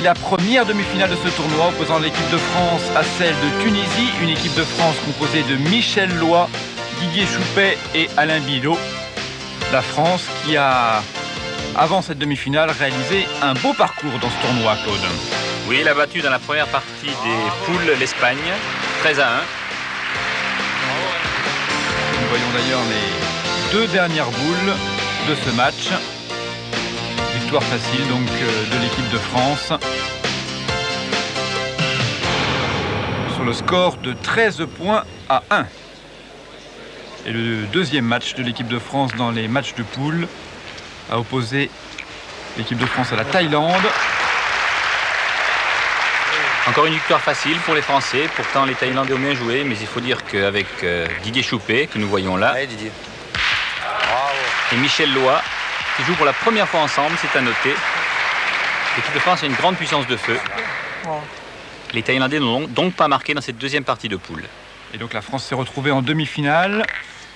La première demi-finale de ce tournoi opposant l'équipe de France à celle de Tunisie, une équipe de France composée de Michel Loy, Didier Choupet et Alain Bidot. La France qui a, avant cette demi-finale, réalisé un beau parcours dans ce tournoi, Claude. Oui, il a battu dans la première partie des poules l'Espagne, 13-1. Nous voyons d'ailleurs les deux dernières boules de ce match. Victoire facile donc de l'équipe de France. Sur le score de 13 points à 1. Et le deuxième match de l'équipe de France dans les matchs de poule a opposé l'équipe de France à la Thaïlande. Encore une victoire facile pour les Français. Pourtant, les Thaïlandais ont bien joué. Mais il faut dire qu'avec Didier Choupet, que nous voyons là, Allez, Didier. et Michel Loy, qui jouent pour la première fois ensemble, c'est à noter. L'équipe de France a une grande puissance de feu. Les Thaïlandais n'ont donc pas marqué dans cette deuxième partie de poule. Et donc la France s'est retrouvée en demi-finale,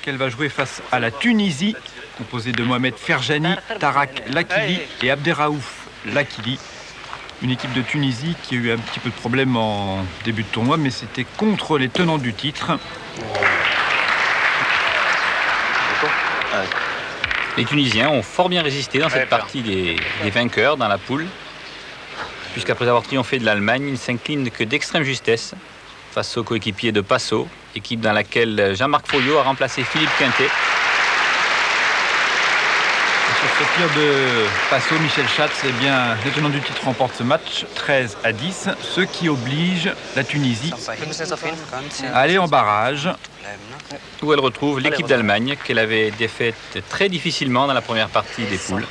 qu'elle va jouer face à la Tunisie, composée de Mohamed Ferjani, Tarak Lakili et Abderraouf Lakili. Une équipe de Tunisie qui a eu un petit peu de problème en début de tournoi, mais c'était contre les tenants du titre. Les Tunisiens ont fort bien résisté dans cette partie des vainqueurs dans la poule, puisqu'après avoir triomphé de l'Allemagne, ils ne s'inclinent que d'extrême justesse face aux coéquipiers de Passo, équipe dans laquelle Jean-Marc Folliot a remplacé Philippe Quintet. Sur ce tir de Passo, Michel Schatz, eh bien, le tenant du titre remporte ce match 13-10, ce qui oblige la Tunisie à aller en barrage. Où elle retrouve l'équipe d'Allemagne qu'elle avait défaite très difficilement dans la première partie des poules.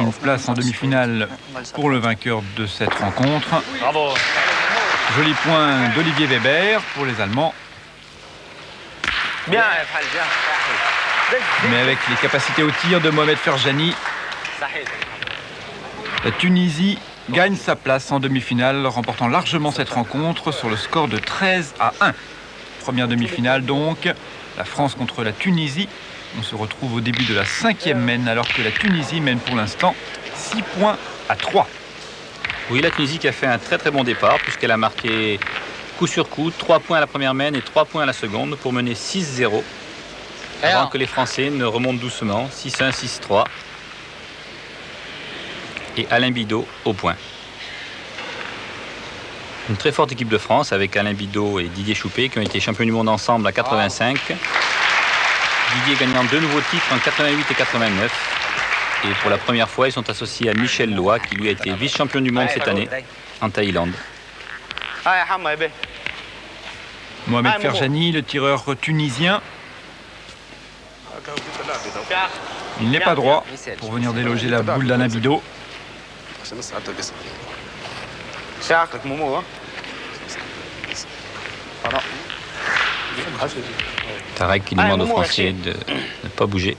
Une place en demi-finale pour le vainqueur de cette rencontre. Joli point d'Olivier Weber pour les Allemands. Mais avec les capacités au tir de Mohamed Ferjani, la Tunisie gagne sa place en demi-finale, remportant largement cette rencontre sur le score de 13-1. Première demi-finale donc, la France contre la Tunisie. On se retrouve au début de la 5e mène, alors que la Tunisie mène pour l'instant 6-3. Oui, la Tunisie qui a fait un très très bon départ, puisqu'elle a marqué coup sur coup, 3 points à la première mène et 3 points à la seconde, pour mener 6-0. Avant que les Français ne remontent doucement, 6-1, 6-3. Et Alain Bidot au point. Une très forte équipe de France avec Alain Bidot et Didier Choupet qui ont été champions du monde ensemble en 85. Didier gagnant 2 nouveaux titres en 88 et 89. Et pour la première fois, ils sont associés à Michel Loy qui lui a été vice-champion du monde cette année en Thaïlande. Mohamed Ferjani, le tireur tunisien. Il n'est pas droit pour venir déloger la boule d'Alain Bidot. Tarek qui demande aux Français de ne pas bouger.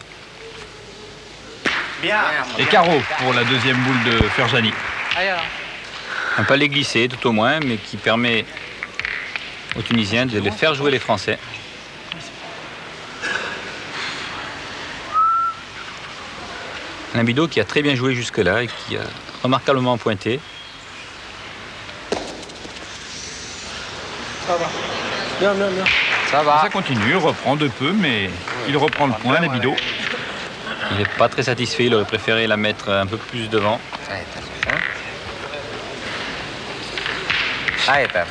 Et carreau pour la deuxième boule de Ferjani. Un palais glissé tout au moins, mais qui permet aux Tunisiens de les faire jouer les Français. Alain Bidot qui a très bien joué jusque-là et qui a remarquablement pointé. Ça va. Bien. Ça va. Ça continue, reprend de peu, mais il reprend le point, Alain Bidot. Il n'est pas très satisfait, il aurait préféré la mettre un peu plus devant.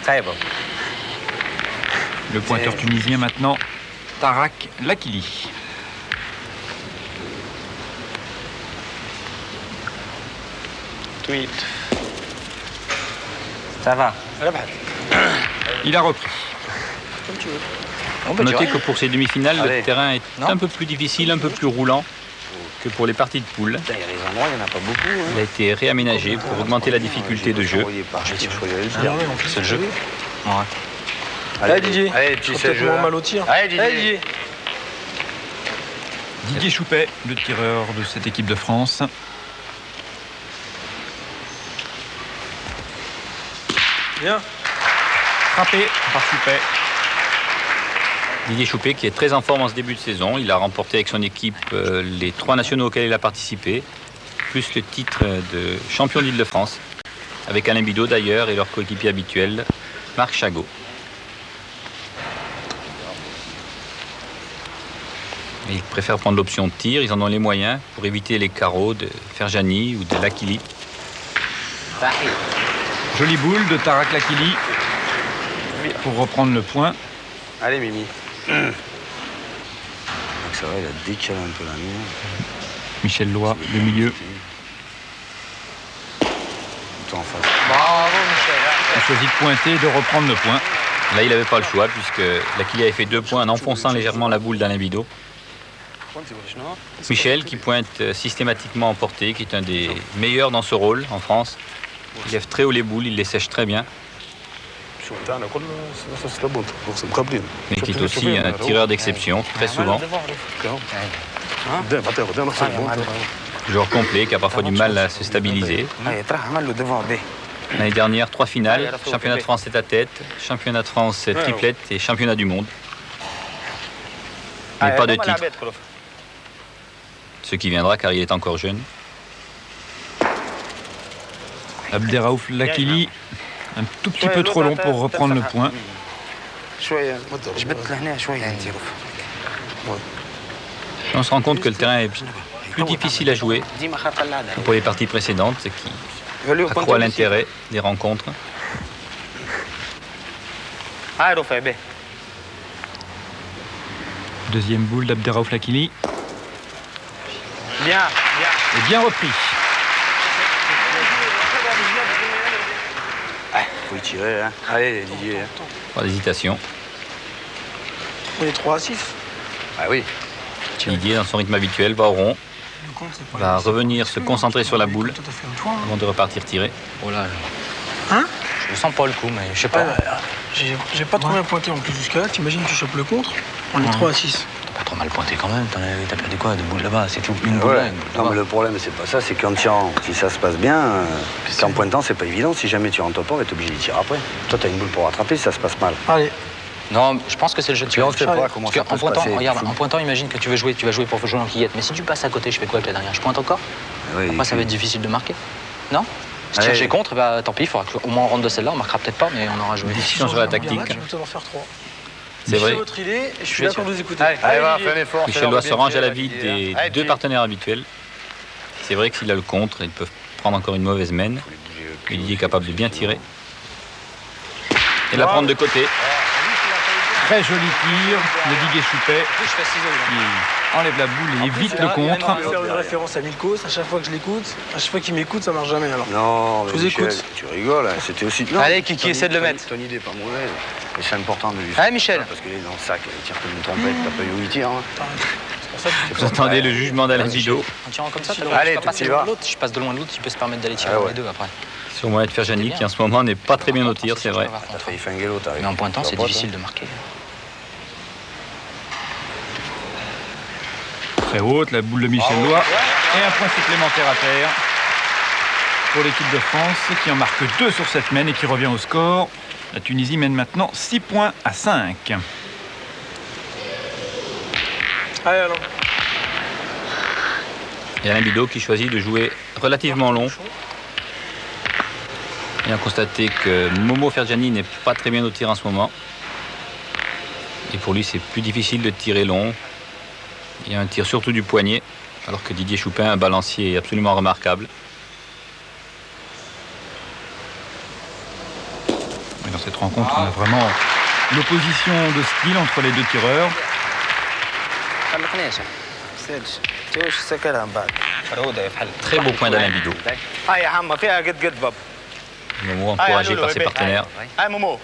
Très bon. Le pointeur tunisien maintenant, Tarak Lakili. Ça va. Il a repris. Notez que pour ces demi-finales, le terrain est un peu plus difficile, un peu plus roulant que pour les parties de poule. Il y a des endroits, il n'y en a pas beaucoup. Il a été réaménagé pour augmenter la difficulté de jeu. C'est le jeu. Allez Didier, Allez, tu sais jouer mal au tir. Allez Didier. Didier Choupet, le tireur de cette équipe de France. Bien. Frappé par Choupet. Didier Choupet qui est très en forme en ce début de saison. Il a remporté avec son équipe les 3 nationaux auxquels il a participé. plus le titre de champion d'Île-de-France, avec Alain Bidot d'ailleurs et leur coéquipier habituel, Marc Chagot. Ils préfèrent prendre l'option de tir, ils en ont les moyens pour éviter les carreaux de Ferjani ou de Lakili. Jolie boule de Tarak Lakili pour reprendre le point. Allez, Mimi. Donc ça va, il a décalé un peu la mienne. Michel Loy, le milieu. Tout en face. Bravo, Michel. Il choisit de pointer et de reprendre le point. Là, il n'avait pas le choix puisque Lakili avait fait 2 points en enfonçant légèrement la boule d'Alain Bidot. Michel qui pointe systématiquement en portée, qui est un des meilleurs dans ce rôle en France. Il lève très haut les boules, il les sèche très bien. Mais qui est aussi un tireur d'exception, très souvent. Joueur complet qui a parfois du mal à se stabiliser. L'année dernière, 3 finales, championnat de France tête à tête, championnat de France triplette et championnat du monde. Mais pas de titre. Ce qui viendra car il est encore jeune. Abderraouf Lakili, un tout petit peu trop long pour reprendre le point. On se rend compte que le terrain est plus difficile à jouer que pour les parties précédentes, ce qui accroît l'intérêt des rencontres. Deuxième boule d'Abderraouf Lakili. Bien, Et bien repris. Faut y tirer, hein. Allez, Didier. Hein. Pas d'hésitation. On est 3 à 6. Ah oui. Didier, dans son rythme habituel, va au rond, va revenir se concentrer sur la boule avant de repartir tirer. Oh là, Hein? je ne sens pas le coup, mais je sais pas. J'ai pas trop bien pointé en plus jusqu'à là. T'imagines, tu chopes le contre. On est 3 à 6. T'as pas trop mal pointé quand même. T'as perdu quoi? Des boules là-bas, c'est tout. Une boule Ouais. là, une boule Non, mais là-bas. le problème, c'est pas ça, c'est qu'en tirant, si ça se passe bien, qu'en pointant, c'est pas évident. Si jamais tu rentres pas, on va être obligé de tirer après. Toi, t'as une boule pour rattraper, ça se passe mal. Allez. Non, je pense que c'est le jeu de Tu on tirage. sait pas comment Parce que ça peut en se pointant, passer. regarde, en pointant, imagine que tu vas jouer pour jouer en quillette. Mais si tu passes à côté, je fais quoi avec la dernière? Je pointe encore? Oui, Après, ça va être difficile de marquer. Non? Si tu cherches contre, bah, tant pis, il faudra qu'au moins on rentre de celle-là. On marquera peut-être pas, mais on aura joué. Décision sur la tactique. Je vais t'en faire 3. C'est vrai. votre idée et je suis vais là pour vous écouter. Allez, va, fais un effort. Michel Loy se range à la vie des 2 partenaires habituels. C'est vrai que s'il a le contre, ils peuvent prendre encore une mauvaise mène. Mais Didier est capable de bien tirer. Et la prendre de côté. Très joli tir de Didier Choupet Je fais ciseaux. qui enlève la boule et évite le contre. Je vais faire une référence à Milkos. À chaque fois que je l'écoute, à chaque fois qu'il m'écoute, ça marche jamais alors. Non, mais Je vous Michel, écoute. tu rigoles, hein, c'était aussi. Non, Allez, Kiki, essaie de le mettre. Ton idée est pas mauvaise. Mais c'est important de lui. Allez, Michel. Parce qu'il est dans le sac, il tire comme une trompette, t'as pas eu où il tire. Hein. C'est pour ça que Vous attendez le jugement d'Alain Bidot. En tirant comme ça, Allez, tu peux passer tu y de loin vas. de l'autre. Si je passe de loin de l'autre, tu peux se permettre d'aller tirer Ah dans ouais. les deux après. Sur moyen de Ferjani qui en ce moment n'est pas très bien au tir, c'est vrai. T'as failli finguer l'autre. Mais en pointant, c'est difficile de marquer. Très haute, la boule de Michel Loy. Et un point supplémentaire à terre pour l'équipe de France qui en marque 2 sur cette mène et qui revient au score. La Tunisie mène maintenant 6 points à 5. Allez, alors. Et Alain Bidot qui choisit de jouer relativement long. Et a constaté que Momo Ferjani n'est pas très bien au tir en ce moment. Et pour lui, c'est plus difficile de tirer long. Il y a un tir surtout du poignet, alors que Didier Choupin, un balancier absolument remarquable. Et dans cette rencontre, on a vraiment l'opposition de style entre les 2 tireurs. Très beau point d'Alain Bidot. Momo encouragé par ses partenaires. Allez, Momo.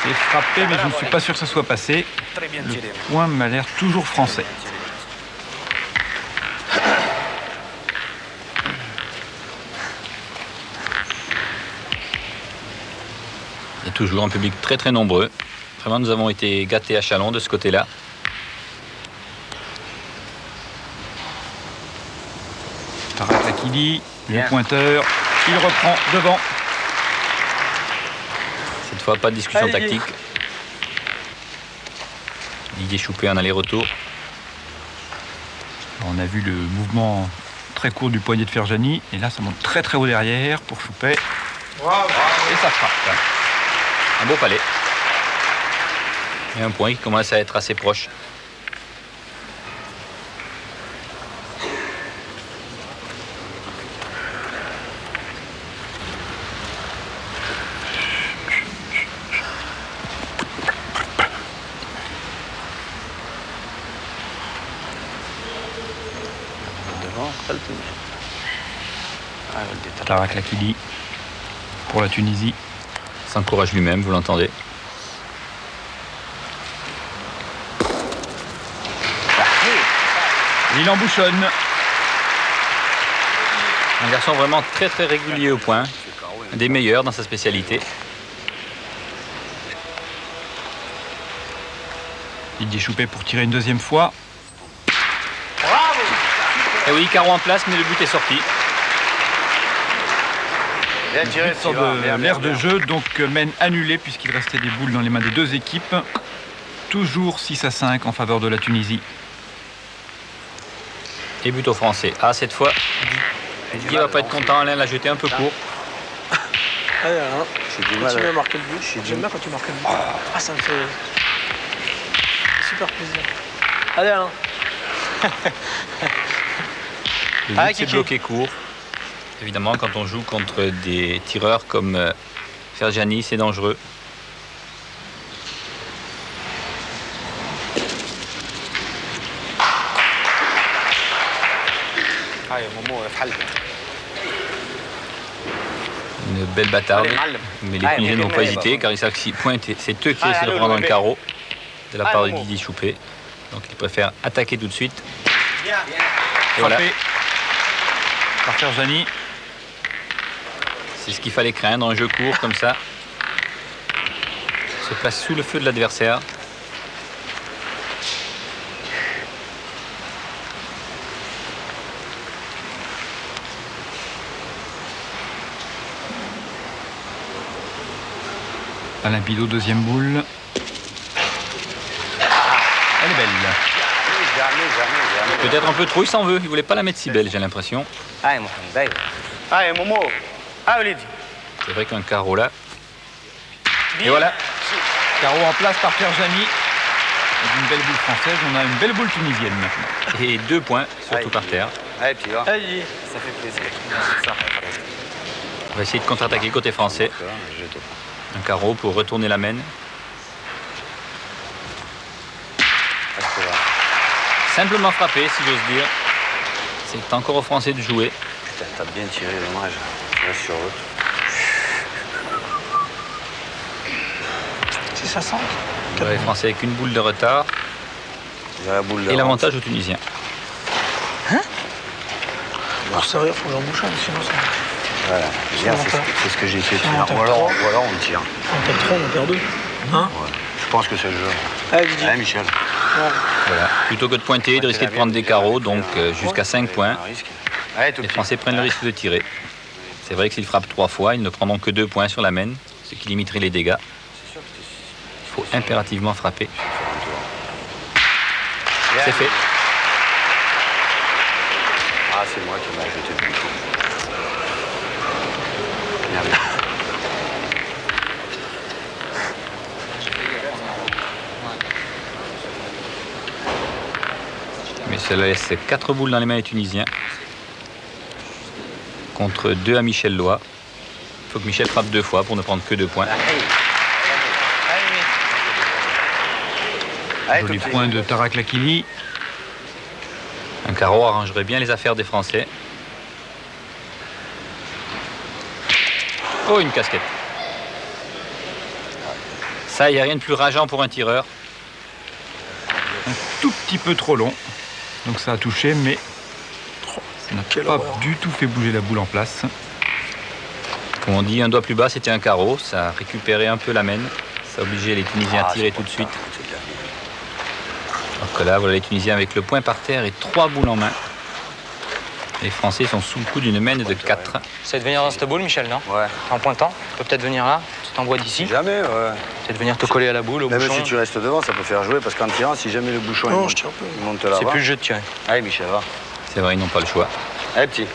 C'est frappé, mais je ne suis pas sûr que ça soit passé. Le point m'a l'air toujours français. Et toujours un public très très nombreux. Vraiment, nous avons été gâtés à Chalon de ce côté-là. Tarak Lakili, le pointeur, il reprend devant. Cette fois, pas de discussion Allez, tactique. Didier Choupé en aller-retour. On a vu le mouvement très court du poignet de Ferjani. Et là, ça monte très très haut derrière pour Choupet. Et ça frappe. Un beau palais. Et un point qui commence à être assez proche. Tarak Lakili pour la Tunisie. S'encourage lui-même, vous l'entendez. Il embouchonne. Un garçon vraiment très très régulier au point. Un des meilleurs dans sa spécialité. Didier Choupet pour tirer une deuxième fois. Et oui, carreau en place, mais le but est sorti. Bien tiré, But sort de l'aire de jeu, donc mène annulé puisqu'il restait des boules dans les mains des deux équipes. Toujours 6-5 en faveur de la Tunisie. Et but aux Français. Ah, cette fois, Didier va pas être content. Alain l'a jeté un peu court. Allez, Alain. J'ai du Continue à mal. marquer le but. J'aime bien quand tu marques le but. Ah, ça me fait super plaisir. Allez, Alain. Le Ah, but, c'est Kiki. bloqué court. Évidemment, quand on joue contre des tireurs comme Ferjani, c'est dangereux. Une belle bataille, mais les Tunisiens n'ont pas hésité car ils savent que s'ils pointent, c'est eux qui essaient de prendre un carreau de la part de Didier Choupet. Donc ils préfèrent attaquer tout de suite. Et voilà, Frappé par Ferjani. c'est ce qu'il fallait craindre, un jeu court comme ça. Se place sous le feu de l'adversaire. Alain Bidot, deuxième boule. Elle est belle. Peut-être un peu trop, il s'en veut. Il voulait pas la mettre si belle, j'ai l'impression. C'est vrai qu'un carreau là. Et voilà. Carreau en place par Ferjani. Et d'une belle boule française, on a une belle boule tunisienne maintenant. Et 2 points, surtout par terre. Allez, puis va. Allez. Ça fait plaisir. On va essayer de contre-attaquer côté français. Un carreau pour retourner la mène. Simplement frappé, si j'ose dire. C'est encore aux Français de jouer. Putain, t'as bien tiré, dommage. Reste sur eux. C'est ça, 5. Les Français avec une boule de retard. La boule Et l'avantage aux Tunisiens. Pour servir, il faut que j'embouchonne, sinon ça. Voilà. Bien, c'est ce que j'ai fait. Ou alors on tire. On perd 3, on perd 2. Hein? Ouais. Je pense que c'est le jeu. Allez, Didier. Allez, Michel. Voilà. Plutôt que de pointer, de risquer de prendre des carreaux, donc jusqu'à 5 points. Un risque. Allez, tout Les petit. Français prennent le risque de tirer. C'est vrai que s'ils frappent 3 fois, ils ne prendront que 2 points sur la mène, ce qui limiterait les dégâts. Il faut impérativement frapper. C'est fait. Ah, c'est moi qui m'a jeté le bouton. Bien, bien. Mais cela laisse 4 boules dans les mains des Tunisiens. Contre 2 à Michel Lois. Il faut que Michel frappe 2 fois pour ne prendre que 2 points. Joli point de Tarak Lakili. Un carreau arrangerait bien les affaires des Français. Oh, une casquette. Ça, il n'y a rien de plus rageant pour un tireur. Un tout petit peu trop long. Donc ça a touché, mais ça n'a pas du tout fait bouger la boule en place. Comme on dit, un doigt plus bas, c'était un carreau. Ça a récupéré un peu la mène. Ça a obligé les Tunisiens à tirer tout de suite. Alors que là, voilà les Tunisiens avec le point par terre et 3 boules en main. Les Français sont sous le coup d'une mène de 4. C'est de venir dans cette boule, Michel, non? Ouais. En pointant. Tu peux peut-être venir là. Tu t'envoies d'ici. Jamais, ouais. C'est de venir te coller à la boule, au Même bouchon. si tu restes devant, ça peut faire jouer parce qu'en tirant, si jamais le bouchon Non, il je tiens un peu. monte là-bas. C'est plus le jeu de tirer. Allez, Michel, va. C'est vrai, ils n'ont pas le choix. Allez, petit.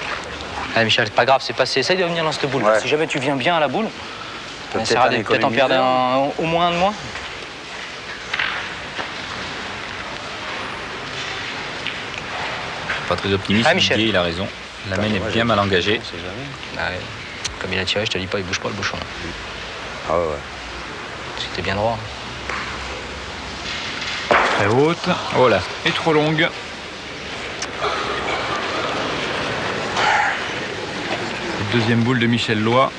Allez, Michel, c'est pas grave, c'est passé. Essaye de venir dans cette boule. Ouais. Si jamais tu viens bien à la boule, on Peut-être essaiera en peut-être en économiser. perdre au moins un de moins. Pas très optimiste, Ah, Michel. Didier, il a raison. La mène est bien mal engagée. On sait jamais. Bah ouais. Comme il a tiré, je te dis pas, il bouge pas le bouchon. Ah ouais, ouais. C'était bien droit. Très haute Oh là, et trop longue. Deuxième boule de Michel Loy.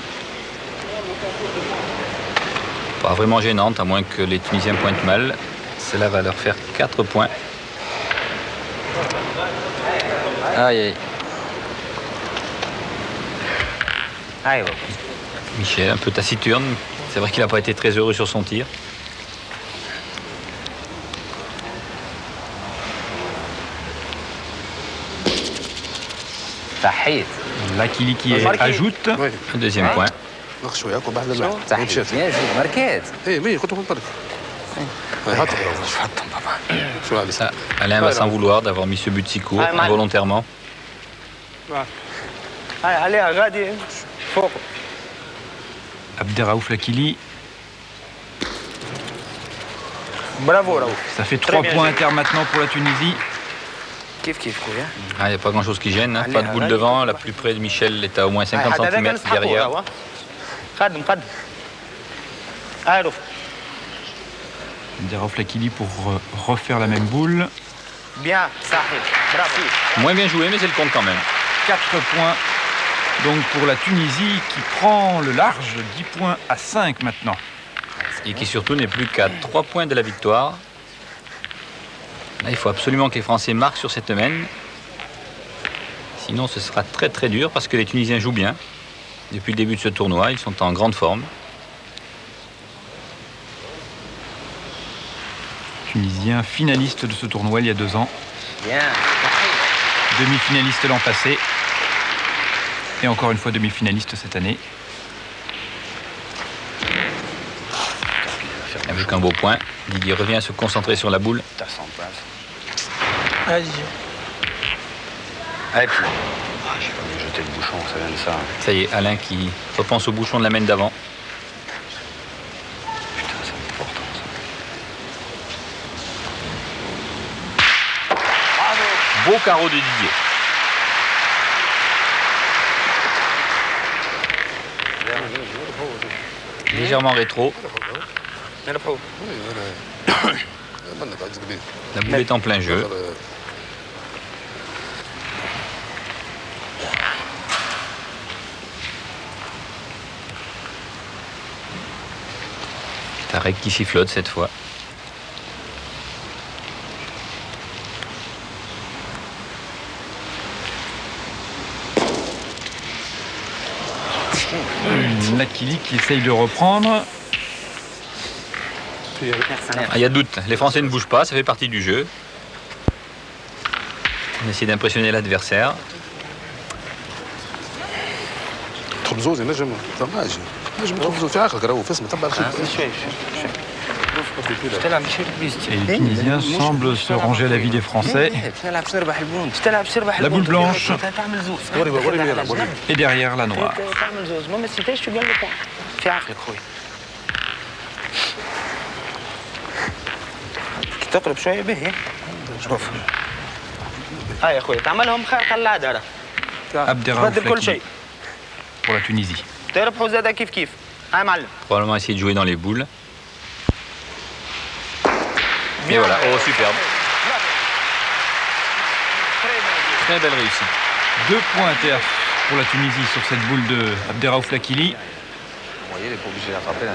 pas vraiment gênante, à moins que les Tunisiens pointent mal. Cela va leur faire 4 points. Aïe, aïe. Aïe, ouais. Michel, un peu taciturne. C'est vrai qu'il n'a pas été très heureux sur son tir. Tahit. L'Akili qui ajoute. Un deuxième point. Bien joué, Marquette. Ça, Alain va s'en vouloir d'avoir mis ce but si court, Ah, mal. involontairement. Allez, regarde. Abderraouf L'Akili. Bravo, Raouf. Ça fait 3 points inter maintenant pour la Tunisie. Kif, kif, quoi. Ah, il n'y a pas grand-chose qui gêne. Hein. Allez, Pas de boule allez. devant. La plus près de Michel est à au moins 50 cm derrière. خدم عارف Abderraouf L'Akili pour refaire la même boule. bien صحيح bravo Moins bien joué, mais c'est le compte quand même. 4 points donc pour la Tunisie qui prend le large, 10 points à 5 maintenant. Et qui surtout n'est plus qu'à 3 points de la victoire. Là, il faut absolument que les Français marquent sur cette mène. Sinon, ce sera très très dur parce que les Tunisiens jouent bien. Depuis le début de ce tournoi, ils sont en grande forme. Tunisien finaliste de ce tournoi il y a 2 ans. bien Demi-finaliste l'an passé. Et encore une fois demi-finaliste cette année. Avec un beau point, Didier revient à se concentrer sur la boule. T'as 100 places. Vas-y. Allez, puis. J'ai pas bien jeté le bouchon, ça vient de ça. Ça y est, Alain qui repense au bouchon de la mène d'avant. Putain, c'est important ça. Beau carreau de Didier. Légèrement rétro. La boule est en plein jeu. Tarek qui sifflote cette fois. L'Akili qui essaye de reprendre. Ah, il y a doute. Les Français ne bougent pas, ça fait partie du jeu. On essaie d'impressionner l'adversaire. تخبزوز نجم ثماجي نجم تخبزوا في عقلك راهو في اسمه تبع الخيط Et les Tunisiens semblent se ranger à l'avis des Français. La boule blanche et derrière la noire. في عقلك خويا كي تقرب شويه باهي شوف هاي يا خويا تعملهم خارقه العاده راه Abderraouf تبدل كل شيء L'Akili pour la Tunisie. تربحوا زاده كيف كيف هاي معلم Probablement essayer de jouer dans les boules. Et voilà, oh superbe. Très belle réussite. 2 points inter pour la Tunisie sur cette boule de Abderraouf L'Akili. Vous voyez, il n'est pas obligé d'attraper là.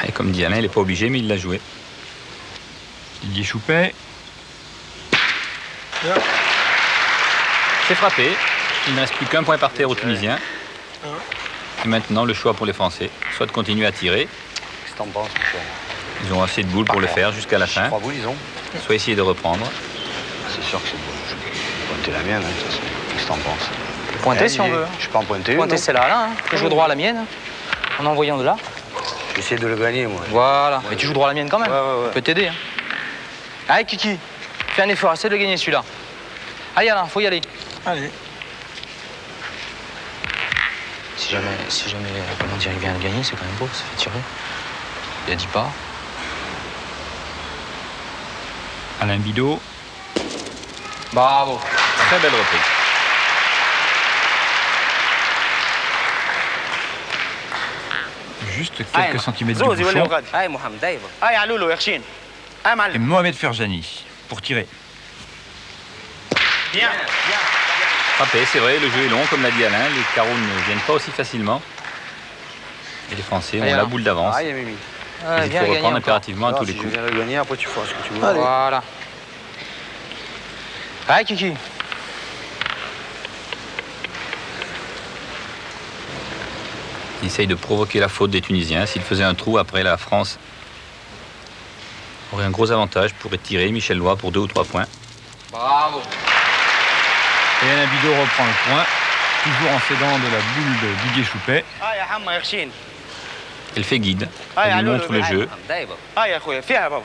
Et comme dit Alain, il n'est pas obligé, mais il l'a joué. Didier Choupet. C'est frappé. Il ne reste plus qu'un point par terre aux Tunisiens. Et maintenant, le choix pour les Français, soit de continuer à tirer. Qu'est-ce que t'en penses, Michel? Ils ont assez de boules pour le faire jusqu'à la fin. 3 boules, ils ont. Soit essayer de reprendre. C'est sûr que c'est bon. pointer la mienne, hein, de toute façon. Qu'est-ce que t'en penses? Pointer si on veut. Je peux en pointer une. Pointer non celle-là, là. Hein. Je joue droit à la mienne. En envoyant de là. J'essaie de le gagner, moi. Voilà. Mais tu joues droit à la mienne quand même. Ouais. Je peux t'aider. Hein. Allez, Kiki. Fais un effort. Essaie de le gagner celui-là. Allez, Alain, faut y aller. Allez. Si jamais, comment dire, il vient de gagner, c'est quand même beau. Ça fait tirer. Il a 10 pas. Alain Bidot. Bravo. Très belle reprise. Juste quelques centimètres du bouchon. هاي محمد دايما هاي علولو يا خشين هاي Et معلم Mohamed Ferjani pour tirer. Frappé, c'est vrai, le jeu est long, comme l'a dit Alain. Les carreaux ne viennent pas aussi facilement. Et les Français ont Allez, la Alain. boule d'avance. Ah, il y a Mimi. Allez, Il viens faut gagner reprendre encore. impérativement à Alors, tous les si je coups. viens le gagner, après tu feras ce que tu veux. Voilà. Allez, Kiki. Il essaye de provoquer la faute des Tunisiens. S'il faisait un trou, après, la France aurait un gros avantage, pourrait tirer Michel Lois pour 2 ou 3 points. Bravo. Et Alain Bidot reprend le point, toujours en s'aidant de la boule de Didier Choupet. هاي يا حما يا خشين Elle fait guide, هاي elle lui علولو montre le jeu. محمد دايما هاي يا اخويا فيها بابا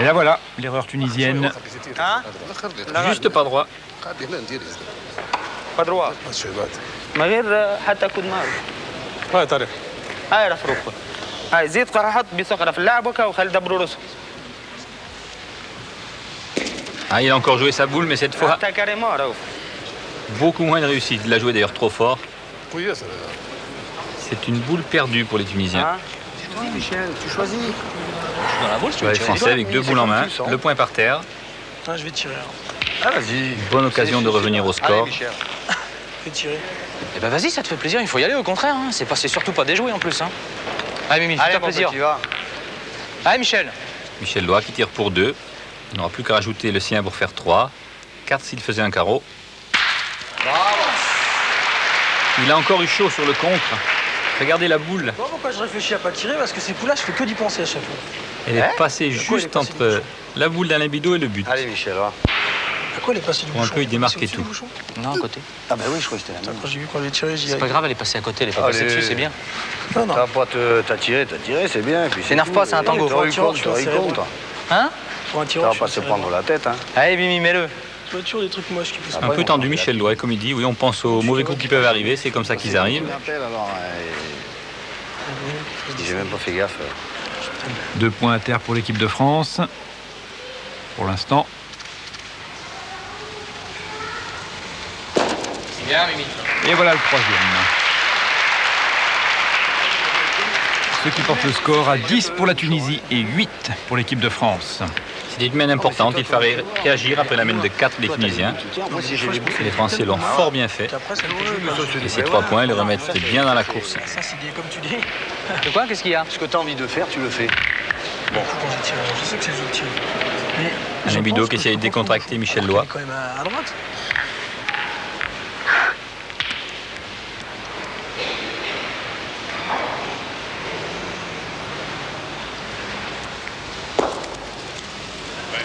Et là voilà, l'erreur tunisienne. ها Juste pas droit. قاعد هنا ندير بدروا الشباب. ما غير حتى كود مارو هاي طارق. هاي راه فروق هاي زيد حط بصقرة في اللعب وكا وخلي دبروا راسه Ah, il a encore joué sa boule, mais cette fois, حتى كريمون راهو beaucoup moins de réussite. Il l'a joué d'ailleurs trop fort. قوي ياسر. C'est une boule perdue pour les Tunisiens. ها Michel, tu choisis. Dans la boule, si tu veux Les tirer. Français avec 2 boules en main, le point par terre. Ah, je vais tirer. Ah, vas-y. Bonne occasion de revenir au score. Allez, Michel. Je vais tirer. Eh ben vas-y, ça te fait plaisir. Il faut y aller, au contraire. Hein. C'est surtout pas déjoué en plus. Hein. Allez, Mimi, Allez, fais-toi mon plaisir. petit, va. Allez, Michel. Michel Lois qui tire pour 2. Il n'aura plus qu'à rajouter le sien pour faire 3. 4 s'il faisait un carreau. Il a encore eu chaud sur le contre. Regardez la boule. Bon, pourquoi je réfléchis à pas tirer? Parce que ces poules-là, je fais que d'y penser à chaque fois. Elle est passée Pourquoi elle est juste passée du entre la boule d'Alain Bidot et le but. Allez, Michel, va. À quoi elle est passée du Pour un bouchon? peu y démarquer C'est au-dessus tout. du bouchon. Non, à côté. Ah, bah oui, je crois que c'était la même. Quand j'ai vu quand j'ai tiré, j'y C'est pas grave, elle est passée à côté. Elle est pas Allez. passée dessus, c'est bien. Non, non. T'as tiré, c'est bien. Puis c'est T'énerve tout. pas, c'est un tango. T'aurais eu Tireur, compte, je t'aurais eu suis compte. Hein Pour un Ça tireur, va pas se prendre la tête, hein. Allez, Mimi, mets-le. Tu vois toujours des trucs moches qui poussent. Un peu tendu Michel Lois, comme il dit. Oui, on pense aux mauvais coups qui peuvent arriver. C'est comme ça qu'ils arrivent. J'ai même pas fait gaffe. 2 points à terre pour l'équipe de France. Pour l'instant. Bien, Mimi. Et voilà le troisième. Ce qui porte le score à 10 pour la Tunisie et 8 pour l'équipe de France. C'était une main importante. Il fallait réagir après la main de 4 des Tunisiens. Moi, si j'ai les boules. Les Français l'ont fort bien fait. Puis après, ça me Et ces 3 points, ils le remettent bien dans la course. Ça, c'est bien comme tu dis. De quoi? Qu'est-ce qu'il y a? Ce que t'as envie de faire, tu le fais. Quand j'ai tiré, je sais que c'est le jeu de tir. Mais Alain Bidot qui essaye de décontracter Michel Lois. quand même à droite.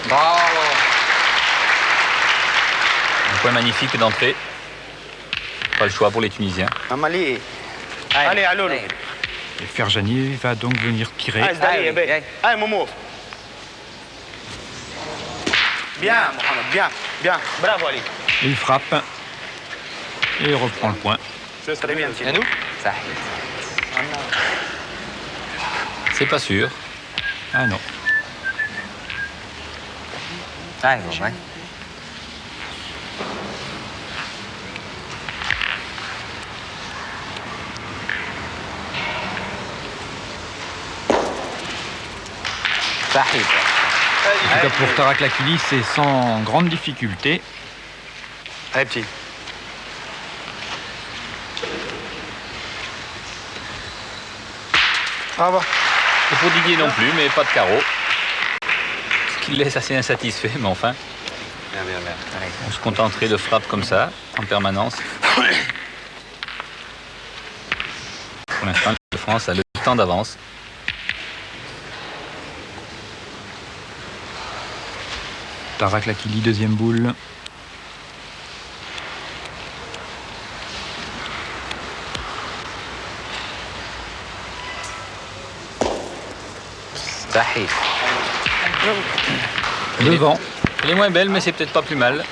Bravo. Un point magnifique d'entrée. Pas le choix pour les Tunisiens. عمليه علي علولو Et Ferjani va donc venir tirer. هاي زداري يا بي هاي موموف بيان محمد بيان بيان برافو عليك Il frappe. Et il reprend le point. très bien Et nous? C'est pas sûr. Ah non. Allez, bon, ouais. Sahib. En tout cas pour Tarak Lakili, c'est sans grande difficulté. Allez, petit. Ah bah. Et pour Didier non plus, mais pas de carreau. Ce qui le laisse assez insatisfait, mais enfin, Bien, bien, bien. on se contenterait de frappes comme ça, en permanence. Pour l'instant, la France a le temps d'avance. Tarak Lakili, deuxième boule. Devant. Elle est moins belle, mais c'est peut-être pas plus mal.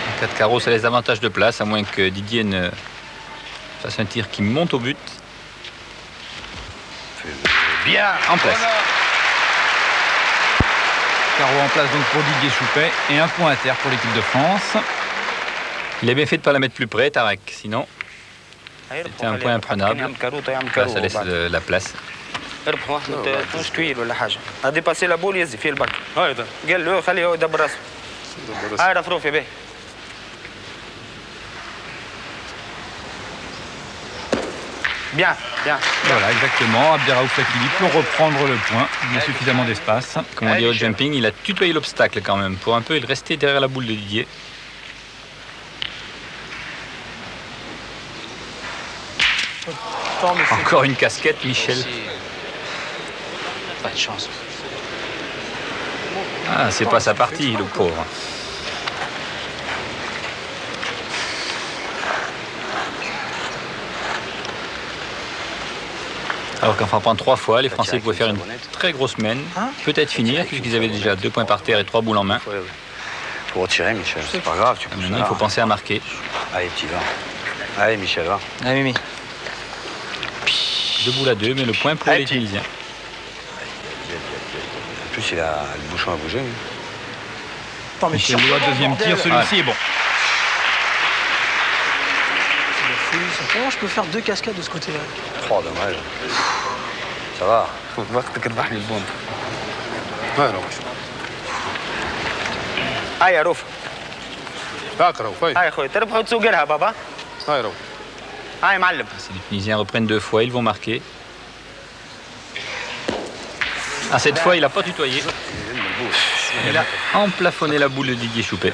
En cas de carreau, ça laisse davantage de place, à moins que Didier ne fasse un tir qui monte au but. Bien. En place. Carreau en place donc pour Didier Choupet et un point à terre pour l'équipe de France. Il a bien fait de ne pas la mettre plus près, Tarak. Sinon, c'était un point imprenable. Là, ça laisse la place. اربح واحد مش كبير ولا حاجه هذه باسي لابول يزي في الباك هاي قال له خليه هو يدبر راسه هاي رفروف يا باهي bien bien Voilà, exactement. Abderraouf Lakili peut reprendre le point. Il y a suffisamment d'espace. Comme on dit au jumping, il a tutoyé l'obstacle quand même. Pour un peu, il restait derrière la boule de Didier. Encore une casquette, Michel. Pas de chance. Ah, c'est pas sa partie, le pauvre. Alors qu'en frappant 3 fois, les Français pouvaient faire une très grosse mène, peut-être finir, puisqu'ils avaient déjà 2 points par terre et 3 boules en main. Faut retirer, Michel. C'est pas grave, tu peux. Maintenant, il faut penser à marquer. Allez, petit va. Allez, Michel, va. Allez, Mimi. 2 boules à 2, mais le point pour les Tunisiens. En plus, il a le bouchon à bouger. Attends, mais Michel Lois, deuxième tir, celui-ci est bon. Comment je peux faire 2 cascades de ce côté-là? Oh, dommage. Ça va. وقتك ربح لي البونت هاي روح هاي يا روف هاك روح هاي هاي يا اخوي تربح وتسوق لها بابا هاي روح هاي معلم Si les Tunisiens reprennent 2 fois, ils vont marquer. Ah, cette fois, il n'a pas tutoyé. Il a emplafonné la boule de Didier Choupet.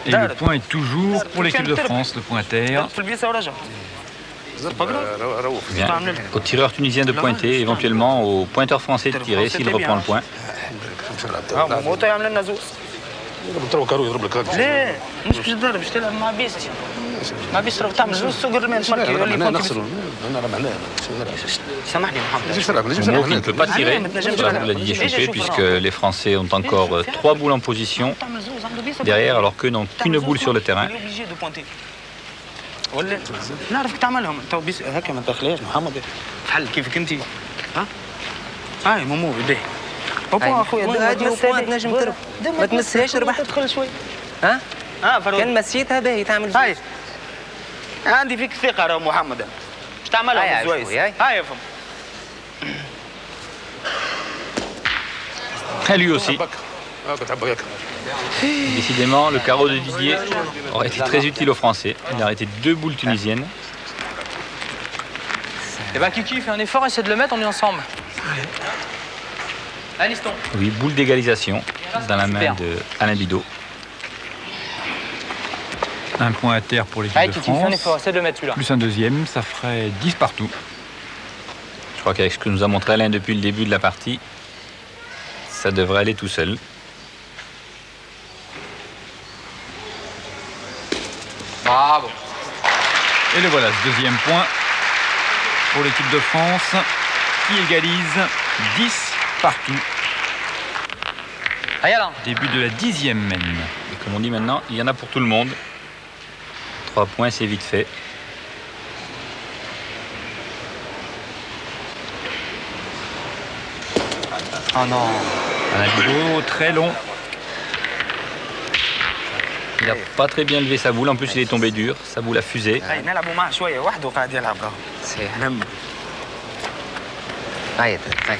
Et le point est toujours pour l'équipe de France, le point à terre. في البيسه ورجع روح Bien. Au tireur tunisien de pointer, éventuellement au pointeur français de tirer s'il reprend le point. ها موتو يعمل لنا زوز بتروح كارو يضرب لك هاك ليه مش باش تضرب باش تلعب مع بيس مع بيس راه تعمل زوز سوق الرمال تمركي يولي انا فوق نخسر انا ربحناه سامحني محمد ليش تلعب ليش Momo qui ne peut pas tirer sur la boule de Didier Choupet puisque les Français ont encore 3 boules en position تعمل زوز عنده بيس derrière alors qu'eux n'ont qu'une boule sur le terrain. ولا نعرفك تعملهم تو بيس هكا ما تدخلهاش محمد فحل كيفك انت ها هاي مومو باهي بابا اخويا هادي وبوان تنجم تربح ما تمسهاش ربحت تدخل شوي ها فروض كان مسيتها باهي تعمل هاي عندي فيك ثقة راه محمد باش تعملها بالزويس هاي يا فهم Et lui aussi. هاك تحب هيك Décidément, le carreau de Didier aurait été très utile aux Français. Il a arrêté 2 boules tunisiennes. Eh ben, Kiki, fais un effort, essaie de le mettre, on est ensemble. Allez, Liston. Oui, boule d'égalisation dans la main de Alain Bidot. Un point à terre pour l'équipe Allez, de Kiki, fais un France. effort, essaie de le mettre celui-là. Plus un deuxième, ça ferait 10 partout. Je crois qu'avec ce que nous a montré Alain depuis le début de la partie, ça devrait aller tout seul. Bravo. Et le voilà, ce deuxième point pour l'équipe de France qui égalise 10 partout. Allez, Alain. Début de la 10e mène. Et comme on dit maintenant, il y en a pour tout le monde. 3 points, c'est vite fait. Oh non. Alain Bidot, très long. Il n'a pas très bien levé sa boule, en plus il est tombé dur, sa boule a fusé. هاي نلعبوا معه شوية وحده قاعد يلعب راه صحيح نم هاي هاي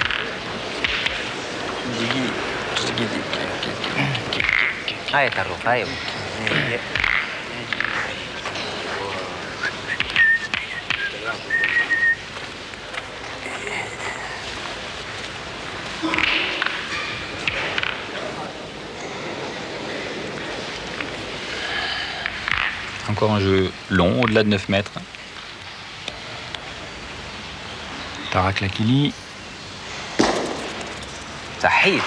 هاي تروح هاي Encore un jeu long, au-delà de 9 mètres. Tarak Lakili. صحيت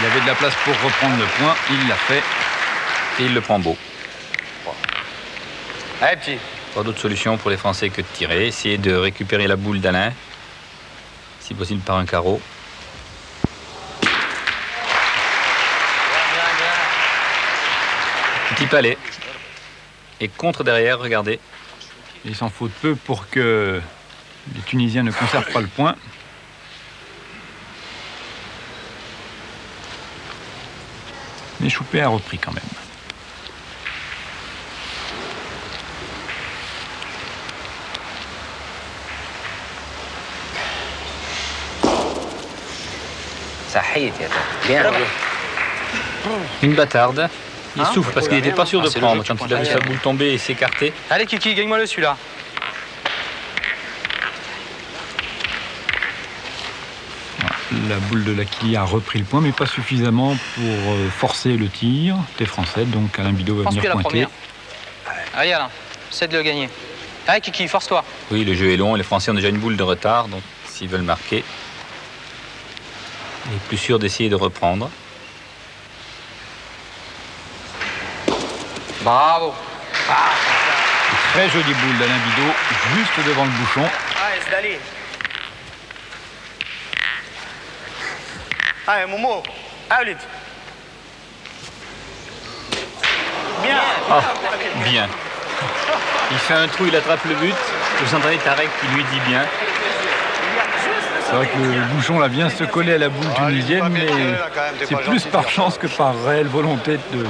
Il avait de la place pour reprendre le point, il l'a fait. Et il le prend beau. Allez, petit. Pas d'autre solution pour les Français que de tirer. Essayer de récupérer la boule d'Alain, si possible par un carreau. Petit palais. Et contre derrière, regardez. Il s'en faut peu pour que les Tunisiens ne conservent pas le point. Mais Choupé a repris quand même. صحيت يا ترى bien. Une bâtarde. Il souffle parce qu'il n'était pas sûr de c'est le prendre jeu qui quand il a vu prend sa la boule tomber et s'écarter. Allez, Kiki, gagne-moi le celui-là. La boule de l'Akili a repris le point, mais pas suffisamment pour forcer le tir des Français. Donc Alain Bidot va Pense venir plus à la pointer. première. Allez, Alain, essaie de le gagner. Allez, Kiki, force-toi. Oui, le jeu est long et les Français ont déjà une boule de retard, donc s'ils veulent marquer, il est plus sûr d'essayer de reprendre. Bravo. Très jolie boule d'Alain Bidot, juste devant le bouchon. Allez, Zdali. Allez, Momo. Allez. Bien. Ah, bien. Il fait un trou, il attrape le but. Vous entendez Tarek qui lui dit bien. C'est vrai que le bouchon là vient se coller à la boule tunisienne, mais c'est plus par chance que par réelle volonté de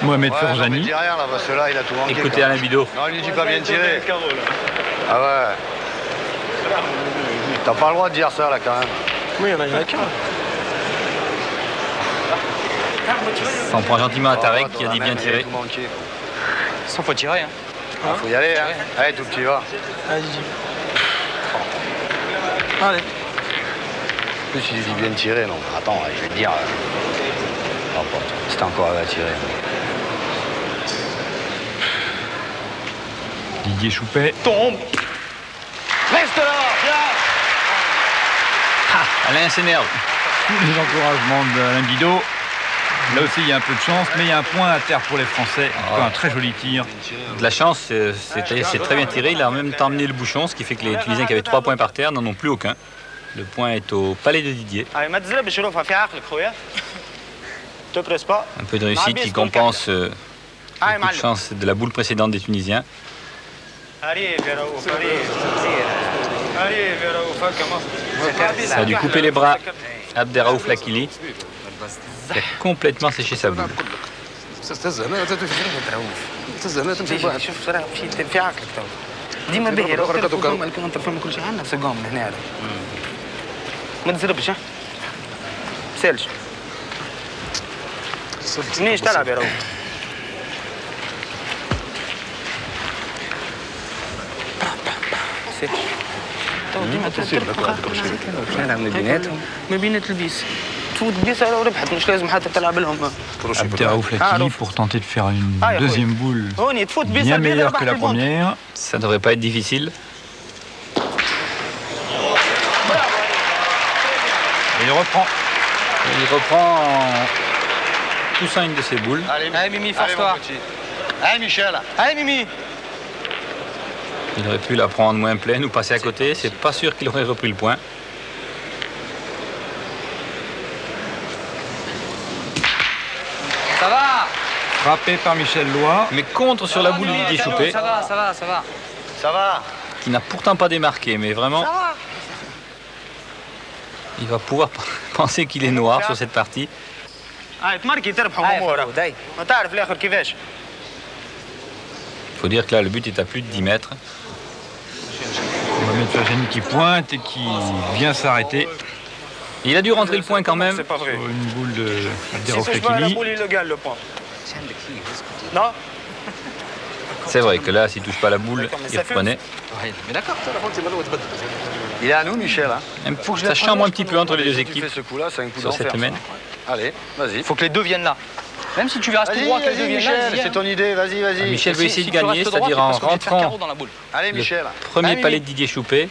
Mohamed Ferjani. Écoutez Alain Bidot. Non, il lui dit pas bien tiré. Ah ouais. T'as pas le droit de dire ça là quand même. Oui, il y en a qu'un. S'en prend gentiment à Tarek qui a dit bien tiré. Ça, faut tirer. Hein. Faut y aller, hein. Allez, tout petit, va. Allez, Gigi. Allez. En plus, il dit bien tiré, donc attends, je vais te dire. N'importe. C'était encore à tirer. Didier Choupet. Tombe. Reste là. Alain s'énerve. Tous les encouragements d'Alain Bidot. Là aussi, il y a un peu de chance, mais il y a un point à terre pour les Français. Un très joli tir. De la chance, c'est très bien tiré. Il a en même temps amené le bouchon, ce qui fait que les Tunisiens qui avaient 3 points par terre n'en ont plus aucun. Le point est au palais de Didier. Allez, ما تزرب شوفها في عقلك خويا. Te presse pas. Un peu de réussite qui compense le Allez, coup de معلم. chance de la boule précédente des Tunisiens. Arrive, يا رؤوف. Arrive, يا رؤوف. هكا Ça a dû couper les bras Abderraouf Lakili, qui a complètement séché sa boule. تستهزأ هنا تستهزأ هنا تمشي بعد. شوف صراحة في عقلك تو. ديما باهي انت فهم كل شيء عندنا سقام من هنا. ما تزربش ها. سالش. منيش تلعب يا رؤوف. تو ديما نلعب من بيناتهم ما بينات البيس. تفوت بيس لو ربحت مش لازم حتى تلعب لهم. Abderraouf Lakili pour tenter de faire une deuxième boule هوني تفوت بيس bien meilleure que la première. Ça ne devrait pas être difficile. Et il reprend. Il reprend en poussant une de ses boules. Allez, Mimi, force-toi. Allez, Michel. Allez, Mimi. Il aurait pu la prendre moins pleine ou passer à côté. C'est pas sûr qu'il aurait repris le point. Ça va. Frappé par Michel Loy. Mais contre sur la boule de Didier Choupet, Ça va, ça va, ça va. Ça va. qui n'a pourtant pas démarqué, mais vraiment, il va pouvoir penser qu'il est noir sur cette partie. هاي تمركي تربحوا امورك. ما تعرف الاخر كيفاش. Il faut dire que là, le but est à plus de 10 mètres. Mohamed Ferjani qui pointe et qui vient s'arrêter Il a dû rentrer le point quand même. C'est pas vrai. sur une boule de Si Abderraouf touche pas à la Lakili. boule, il le gagne le point. Non. C'est vrai que là, s'il touche pas la boule, Mais il ça fait- reprenait. Mais d'accord. Il est à nous, Michel. Hein. Ça chambre un petit peu entre les deux Si tu équipes fais ce coup-là, c'est un coup sur d'enfer. cette semaine. ça. Allez, vas-y. Faut que les deux viennent là. Même si tu verras tout Vas-y, droit que les deux vas-y, viennent là, Michel, vas-y, c'est hein. ton idée. Vas-y, vas-y. Michel veut essayer de Si tu gagner, restes droit, c'est-à-dire t'es en presque obligé de faire rentrant carreau dans la boule. Allez, le Michel. premier Allez, palais Mimi. de Didier Choupet.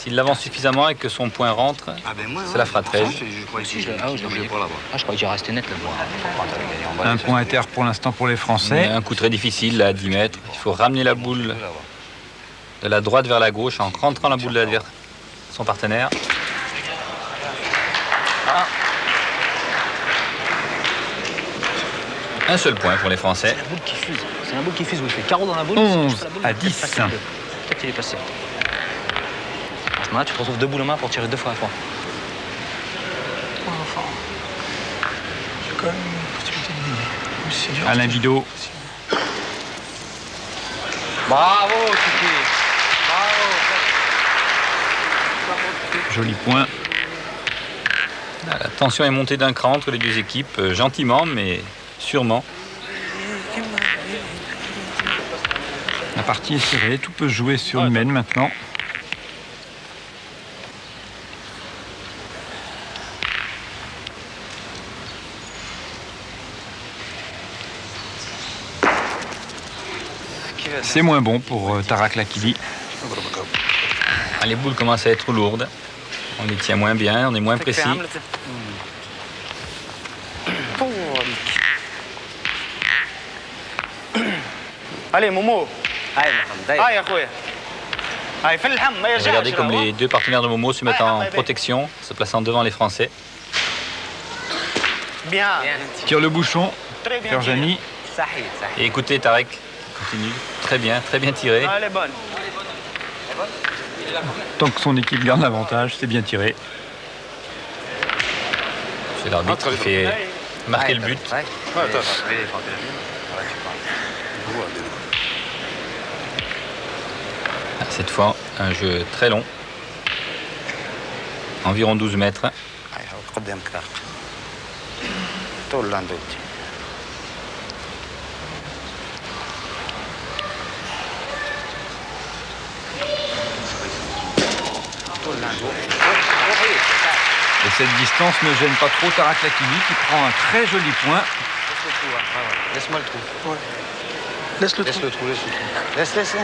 S'il l'avance suffisamment et que son point rentre, cela fera 13. Je crois que j'ai resté net là. Un point à terre pour l'instant pour les Français. Un coup très difficile là, à 10 mètres. Il faut ramener la boule de la droite vers la gauche en rentrant la boule de l'adversaire, son partenaire. Un seul point pour les Français. C'est la boule qui fuse. C'est la boule qui fuse où il fait carreau dans la boule. 11 à 10. Peut-être qu'il est passé. À ce moment-là, tu te retrouves deux boules en main pour tirer 2 fois à 3. Enfin, j'ai quand même une possibilité de gagner. Mais c'est dur. Alain Bidot. Bravo, Kiki. Bravo. Joli point. La tension est montée d'un cran entre les deux équipes, gentiment mais sûrement. La partie est serrée, tout peut se jouer sur une mène maintenant. C'est moins bon pour Tarak Lakili. Les boules commencent à être lourdes. On les tient moins bien, on est moins précis. Allez, Momo. Aïe, Akhoya. Aïe, fais le ham, mais Regardez comme les deux partenaires de Momo se mettent en protection, se plaçant devant les Français. Bien. Tire le bouchon, Très bien. Ferjani. Et écoutez, Tarek continue. Très bien tiré. Elle est bonne. Tant que son équipe garde l'avantage, c'est bien tiré. C'est l'arbitre qui fait marquer le but. Cette fois, un jeu très long. Environ 12 mètres. Et cette distance ne gêne pas trop Tarak Lakili qui prend un très joli point. Laisse-moi le trou. Laisse le trou. Laisse.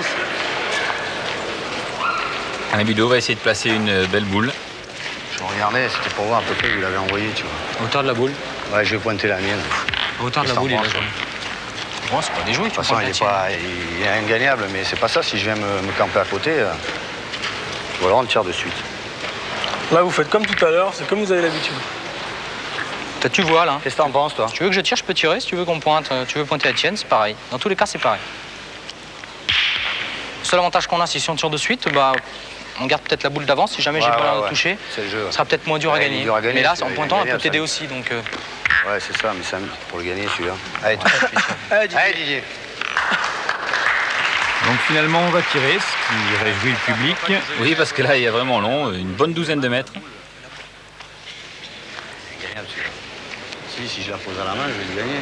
Alain Bidot va essayer de placer une belle boule. Je regardais, c'était pour voir à peu près où il avait envoyé, tu vois. Hauteur de la boule. Ouais, je vais pointer la mienne. Hauteur de la boule, il a joué. Bon, c'est pas des jouets, De toute façon, il est ingagnable, mais c'est pas ça. Si je viens me camper à côté, ou alors on tire de suite. Là, vous faites comme tout à l'heure, c'est comme vous avez l'habitude. Tu vois, là. Qu'est-ce que t'en penses, toi? Si tu veux que je tire, je peux tirer. Si tu veux qu'on pointe, tu veux pointer la tienne, c'est pareil. Dans tous les cas, c'est pareil. Le seul avantage qu'on a, c'est si on tire de suite, bah, on garde peut-être la boule d'avance. Si jamais j'ai pas l'air de toucher, c'est le jeu. ce sera peut-être moins dur à gagner. dur à gagner, Mais là, c'est en pointant, elle peut gagnable, t'aider ça. aussi. Donc, Ouais, c'est ça, mais ça, pour le gagner, celui-là. Allez, toi. Allez, Allez, Didier. Donc finalement on va tirer, ce qui réjouit le public. Oui, parce que là, il y a vraiment long, une bonne douzaine de mètres. Gagnable, celui-là. Si je la pose à la main, je vais le gagner.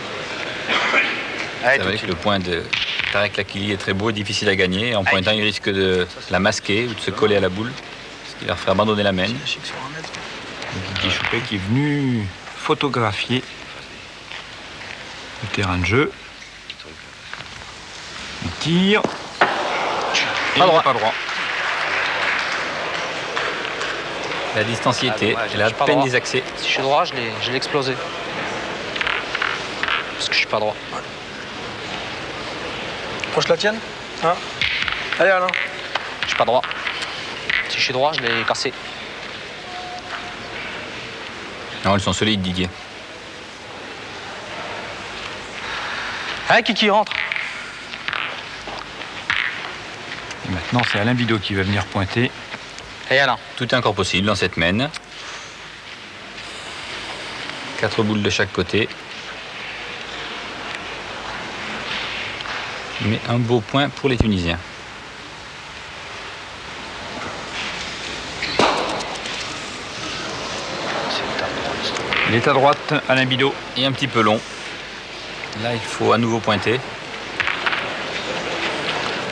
C'est Allez, tout vrai de que suite. le point de Tarek Lakili est très beau et difficile à gagner. En pointant, il risque de la masquer ou de se coller à la boule, ce qui leur ferait abandonner la mène. Didier Choupet qui est venu photographier le terrain de jeu. Il tire. Et Pas droit. pas droit. La distance y était, dommage, elle a à pas peine droit. des accès. si je suis droit, je l'ai explosé. Parce que je suis pas droit. Faut que je la tienne, hein? Allez, Alain. Je suis pas droit. Si je suis droit, je l'ai cassé. Non, ils sont solides, Didier. Allez, Kiki, rentre. Et maintenant c'est Alain Bidot qui va venir pointer. Allez, Alain. Tout est encore possible dans cette mène. 4 boules de chaque côté. Mais un beau point pour les Tunisiens. Il est à droite, Alain Bidot. Et un petit peu long. Là, il faut à nouveau pointer.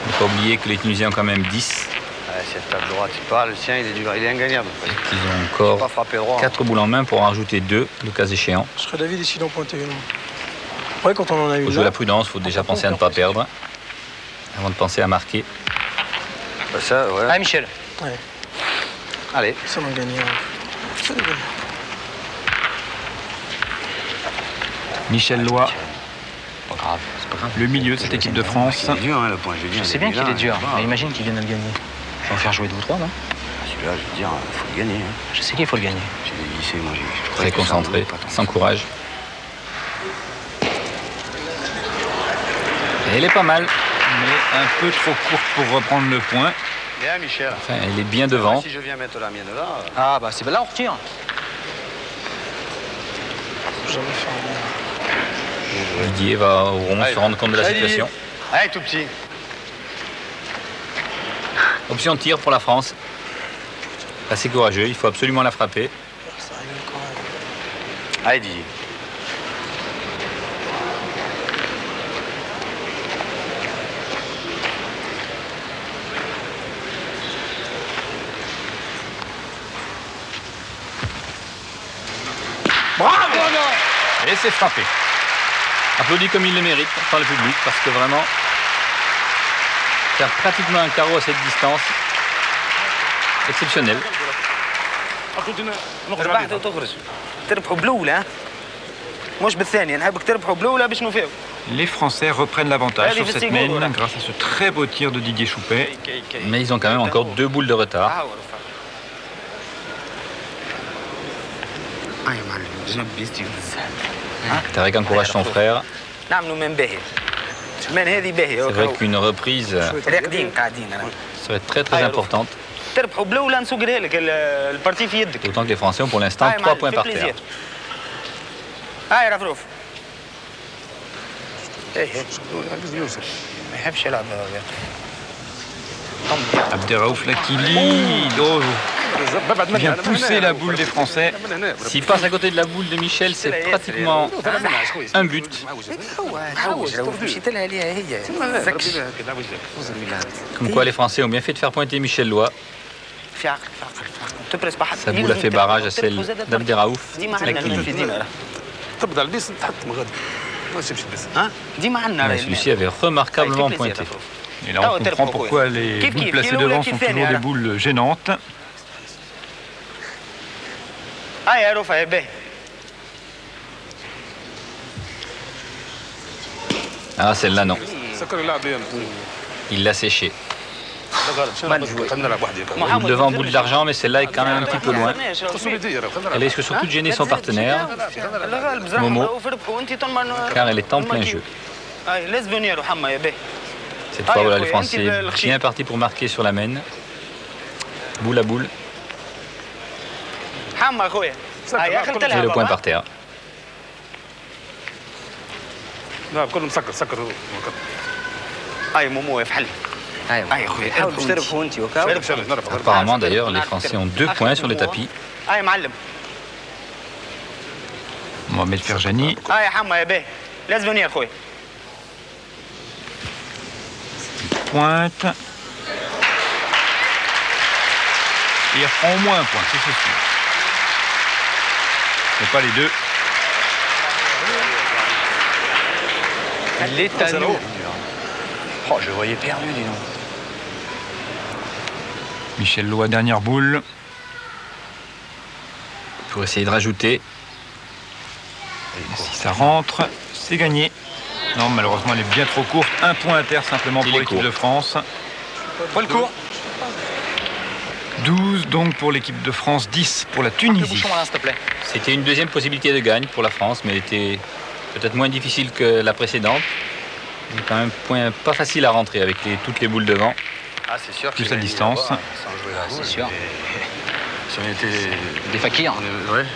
Il ne faut pas oublier que les Tunisiens ont quand même 10. Ouais, si elle tape droite, c'est pas, le sien, il est dur, il est ingagnable. Ils ont Faut pas encore frapper droit. 4 boules en main pour en rajouter 2, le cas échéant. Je serais d'avis décidant pointer une. Ouais, quand on en a Il eu faut jouer là. la prudence, il faut déjà penser à ne pas perdre. Avant de penser à marquer. Bah, ça, ouais. Allez, Michel. Ouais. Allez. Ça m'a gagné. Ça m'a gagné. Michel Loy, Pas grave, c'est pas grave. le milieu de cette équipe de France. C'est dur, hein, le point. Je veux dire, Je sais bien qu'il est dur, mais mais imagine qu'il vient de le gagner. Je vais en faire jouer 2 ou 3, non? celui-là, je veux dire, il faut le gagner. Hein. Je sais qu'il faut le gagner. J'ai dévissé, moi, je Très croyais que ça en concentré, vaut pas tant. sans courage. Et elle est pas mal. Mais un peu trop courte pour reprendre le point. Bien, Michel. Enfin, elle est bien devant. Si je viens mettre la mienne là. Ah, bah c'est là, on retire. Jamais fait un Didier va au rond se rendre compte de la situation. Allez, tout petit. Option tir pour la France. Assez courageux, il faut absolument la frapper. ça rigole quand même. Allez, Didier. Et c'est frappé. Applaudit comme il le mérite par le public parce que vraiment, faire pratiquement un carreau à cette distance, exceptionnel. ربحت وتخرج تربحوا بالاولى ها مش بالثانيه نحبك تربحوا بالاولى باش نوفيو Les Français reprennent l'avantage sur cette main grâce à ce très beau tir de Didier Choupet. Mais ils ont quand même encore 2 boules de retard. يا معلم جنب بيستي Tarek encourage son frère. نعملوا من باهي من هذه باهيه C'est vrai qu'une reprise راقدين قاعدين serait très très importante. تربحوا بالاولى نسوقها لك البارتي في يدك D'autant que les Français ont pour l'instant 3 points par terre. هاي رفروف ايه لازم يوصل. ما يحبش يلعب هذا Abderraouf Lakili il vient pousser la boule des Français. S'il passe à côté de la boule de Michel, c'est pratiquement un but. حوج لو مشيت لها عليها هي Comme quoi les Français ont bien fait de faire pointer Michel Loy. في عقل في عقل تبرز بحد Sa boule a fait barrage à celle d'Abderraouf. ديما عندنا Lakili. ديما تبدا البيس تحط من غادي ما تسيبش البيس. ها ديما عندنا Mais celui-ci avait remarquablement pointé. Et là, on comprend pourquoi les boules placées devant sont toujours des boules gênantes. هاي يا رفا يا باهي Ah, celle-là, non. سكر اللاعب ليام. Il l'a séché. خلينا نلعب وحدي. Boule devant, boule d'argent, mais celle-là est quand même un petit peu loin. مسؤوليتي راه خلينا Elle risque surtout de gêner son partenaire, Momo, car elle est en plein jeu. هاي لازم فينير وحما يا باهي Cette fois, voilà, les Français bien partis pour marquer sur la main. Boule à boule, حما اخويا هاي اخر et تلعب le point par terre. نلعب كله مسكر سكر. هاي مومو يفحل ايوه هاي اخويا حاولوا تشتركوا انت وكاو Apparemment, d'ailleurs, les Français ont 2 points sur le tapis. هاي معلم Mohamed Ferjani, هاي حما يا باهي لازم فينير اخويا pointe. Et il reprend au moins un point, c'est sûr. Mais pas les deux. L'étano. Oh, je le voyais perdu, dis donc. Michel Loy, dernière boule. Pour essayer de rajouter. Si ça rentre, c'est gagné. Non, malheureusement, elle est bien trop courte. Un point inter simplement Il pour est l'équipe court. de France. Paul court. 12 donc pour l'équipe de France, 10 pour la Le Tunisie. bouchon, Alain, s'il te plaît. C'était une deuxième possibilité de gagne pour la France, mais elle était peut-être moins difficile que la précédente. Mais quand même, point pas facile à rentrer avec toutes les boules devant. Ah, c'est sûr. Plus à distance. C'est sûr. Si on était. Des fakirs. Ouais.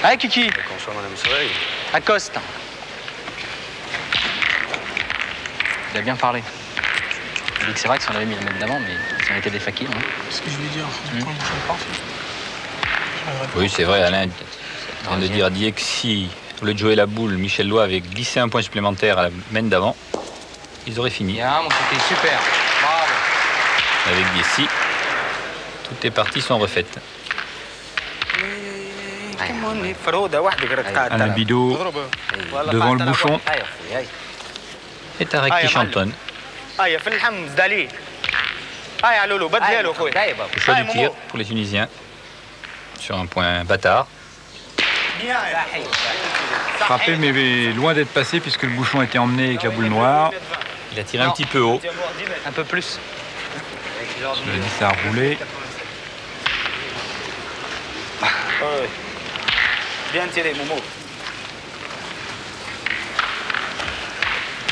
Allez, Kiki, Qu'on soit Madame Soleil. accoste. Il a bien parlé. Il dit que c'est vrai que si on avait mis le mètre d'avant, mais si on était des fakirs. Hein. Ce que je vais dire, quand je suis parti. Oui, c'est vrai, Alain vient de dire à Didier que si, au lieu de jouer la boule, Michel Loy avait glissé un point supplémentaire à la main d'avant, ils auraient fini. Bien, mon Kiki, super. Bravo. Avec Biessi, toutes les parties sont refaites. فرودة وحدك راك قاعد Alain تلعب Bidot devant le bouchon. ايوه اخوي هاي Et Tarek Ah, qui il y a mal. chantonne. هيا في اللحم زدالي هاي يا لولو بدلها له اخوي. هاي بابا. Le choix du tir pour les Tunisiens sur un point bâtard. Frappé mais loin d'être passé puisque le bouchon était emmené avec la boule noire. Il a tiré un petit peu haut. Un peu plus. Cela dit, ça a roulé. Bien tiré Momo.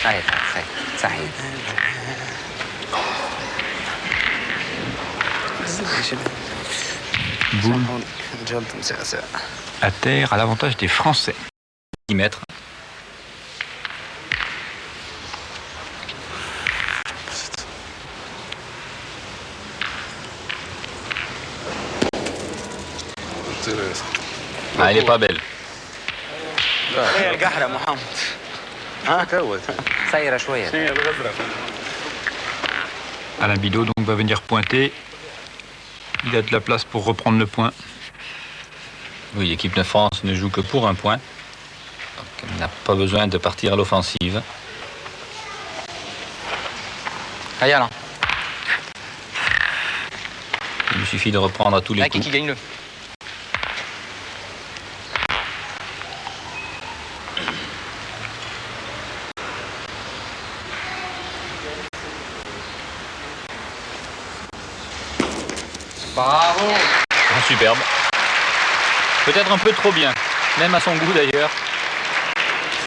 صحيح صحيح. Boule à terre à l'avantage des Français. 10 mètres. Ah, elle est pas belle. هي القحرة محمد. ها صايرة شوية. Alain Bidot donc va venir pointer. Il a de la place pour reprendre le point. Oui, l'équipe de France ne joue que pour un point. Donc, elle n'a pas besoin de partir à l'offensive. Allez Alain. Il lui suffit de reprendre à tous les Allez, coups. qui gagne le. Bravo. Ah, superbe. Peut-être un peu trop bien, même à son goût d'ailleurs.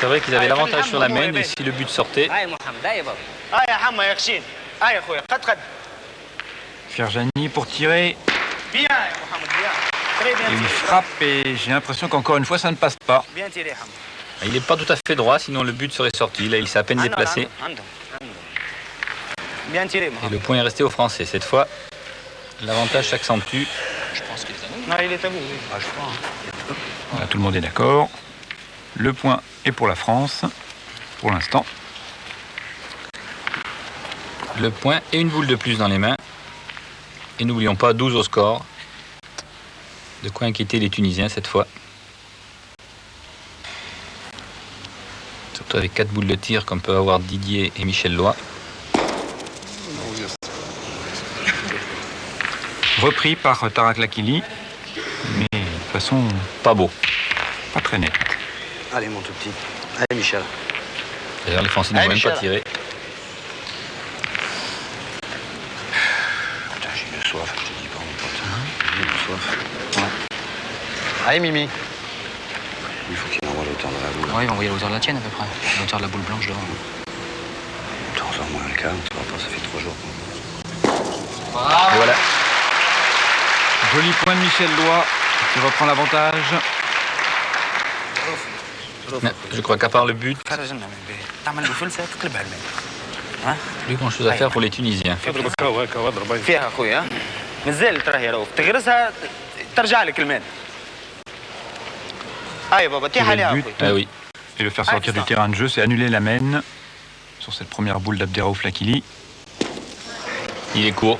C'est vrai qu'ils avaient l'avantage sur la main et si le but sortait, هاي محمد هاي بابا. هاي يا حما يا خشين. هاي يا اخويا قد. Ferjani pour tirer. Bien يا محمد bien. Très bien Et il tiré. frappe et j'ai l'impression qu'encore une fois ça ne passe pas. Bien tiré Hamad. il n'est pas tout à fait droit, sinon le but serait sorti. Là, il s'est à peine déplacé Bien tiré et Mohamed. le point est resté aux Français. Cette fois, l'avantage s'accentue. Je pense qu'il est à nous. Non, il est à vous. Oui. Ah, je crois. Hein. Voilà, tout le monde est d'accord. Le point est pour la France, pour l'instant. Le point et une boule de plus dans les mains. Et n'oublions pas 12 au score. De quoi inquiéter les Tunisiens cette fois. Surtout avec 4 boules de tir comme peuvent avoir Didier et Michel Loy. Repris par Tarak Lakili, mais de façon Pas beau. pas très nette. Allez, mon tout petit. Allez, Michel. D'ailleurs, les Français n'ont Allez, même pas Michel. tiré. Putain, j'ai eu soif, je te dis pas, mon pote. J'ai eu soif. Allez Mimi. Il faut qu'il envoie l'auteur de la boule. Ouais, il va envoyer l'auteur de la tienne à peu près. L'auteur de la boule blanche devant. Attends, moins un calme, tu vois pas, ça fait 3 jours. Et voilà. Joli point de Michel Loy qui reprend l'avantage. Je crois qu'à part le but, خرجنا من البيت. تعمل له فلسه تقلبها الماء. plus grand chose à faire pour les Tunisiens. اضرب الكاو هيك واضرب هيك. فيها اخويا. مازال ترى يا رؤوف تغرسها ترجع لك الماء. هاي بابا تيح Tirer عليها le اخويا. but Ah oui. et le faire sortir du terrain de jeu, c'est annuler la mène sur cette première boule d'Abderraouf Lakili. Il est court.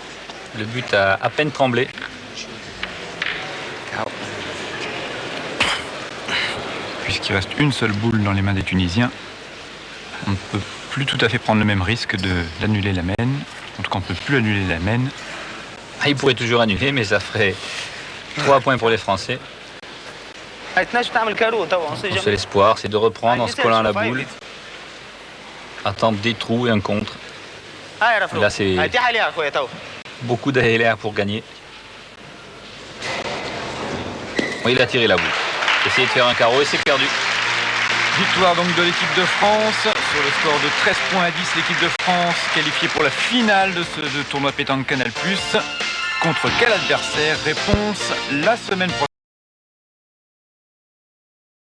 Le but a à peine tremblé. Puisqu'il reste une seule boule dans les mains des Tunisiens, on ne peut plus tout à fait prendre le même risque d'annuler la mène. En tout cas, on ne peut plus annuler la mène. Ah, il pourrait toujours annuler, mais ça ferait 3 points pour les Français. هاي تنجم تعمل كارو توا on sait Mon jamais. seul espoir, c'est de reprendre en se collant à la boule, attendre des trous et un contre. هاي رفروف. Là, c'est- هاي تيح عليها اخويا توا. Beaucoup d'ALR pour gagner. Oui, il a tiré la boule. Essayez de faire un carreau et c'est perdu. Victoire donc de l'équipe de France sur le score de 13 points à 10. L'équipe de France qualifiée pour la finale de ce tournoi pétanque Canal+. Contre quel adversaire? Réponse la semaine prochaine.